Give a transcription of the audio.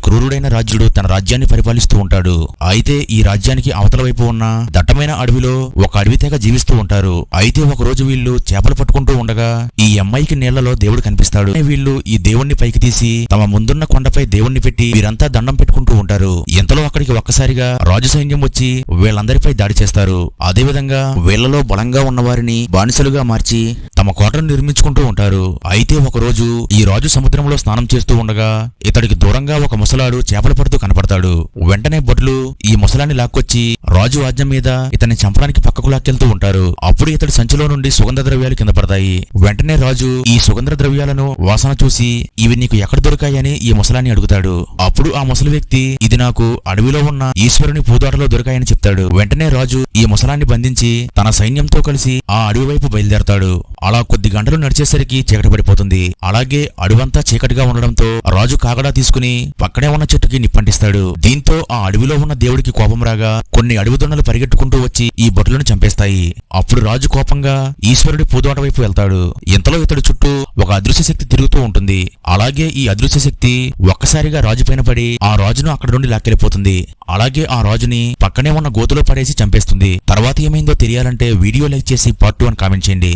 క్రూరుడైన రాజ్యుడు తన రాజ్యాన్ని పరిపాలిస్తూ ఉంటాడు. అయితే ఈ రాజ్యానికి అవతల వైపు ఉన్న దట్టమైన అడవిలో ఒక అడవి తెగ జీవిస్తూ ఉంటారు. అయితే ఒక రోజు వీళ్ళు చేపలు పట్టుకుంటూ ఉండగా ఈ అమ్మాయికి నీళ్లలో దేవుడు కనిపిస్తాడు. వీళ్ళు ఈ దేవుణ్ణి పైకి తీసి తమ ముందున్న కొండపై దేవుణ్ణి పెట్టి వీరంతా దండం పెట్టుకుంటూ ఉంటారు. ఇంతలో అక్కడికి ఒక్కసారిగా రాజు సైన్యం వచ్చి వీళ్ళందరిపై దాడి చేస్తారు. అదేవిధంగా వీళ్లలో బలంగా ఉన్నవారిని బానిసలుగా మార్చి తమ కోటను నిర్మించుకుంటూ ఉంటారు. అయితే ఒక రోజు ఈ రాజు సముద్రంలో స్నానం చేస్తూ ఉండగా ఇతడికి దూరంగా ఒక ముసలాడు చేపలు పడుతూ కనపడతాడు. వెంటనే భటులు ఈ ముసలాన్ని లాక్కొచ్చి రాజు ఆజ్ఞ మీద ఇతన్ని చంపడానికి పక్కకు లాక్కెళ్తూ ఉంటారు. అప్పుడు ఇతడి సంచిలో నుండి సుగంధ ద్రవ్యాలు కింద పడతాయి. వెంటనే రాజు ఈ సుగంధ ద్రవ్యాలను వాసన చూసి ఇవి నీకు ఎక్కడ దొరికాయని ఈ ముసలాన్ని అడుగుతాడు. అప్పుడు ఆ ముసలి వ్యక్తి ఇది నాకు అడవిలో ఉన్న ఈశ్వరుని పూదోటలో దొరికాయని చెప్తాడు. వెంటనే రాజు ఈ ముసలాన్ని బంధించి తన సైన్యంతో కలిసి ఆ అడవి వైపు బయలుదేరతాడు. అలా కొద్ది గంటలు నడిచేసరికి చీకటి పడిపోతుంది. అలాగే అడవంతా చీకటిగా ఉండడంతో రాజు కాగడా తీసుకుని పక్కనే ఉన్న చెట్టుకి నిప్పంటిస్తాడు. దీంతో ఆ అడవిలో ఉన్న దేవుడికి కోపం రాగా కొన్ని అడవి దొండలు పరిగెట్టుకుంటూ వచ్చి ఈ భటులను చంపేస్తాయి. అప్పుడు రాజు కోపంగా ఈశ్వరుడి పూదోట వైపు వెళ్తాడు. ఇంతలో ఇతడి చుట్టూ ఒక అదృశ్య శక్తి తిరుగుతూ ఉంటుంది. అలాగే ఈ అదృశ్య శక్తి ఒక్కసారిగా రాజు పైన పడి ఆ రాజును అక్కడ నుండి లాక్కెళ్ళిపోతుంది. అలాగే ఆ రాజుని పక్కనే ఉన్న గోతులో పడేసి చంపేస్తుంది. తర్వాత ఏమైందో తెలియాలంటే వీడియో లైక్ చేసి పార్ట్ 2 అని కామెంట్ చేయండి.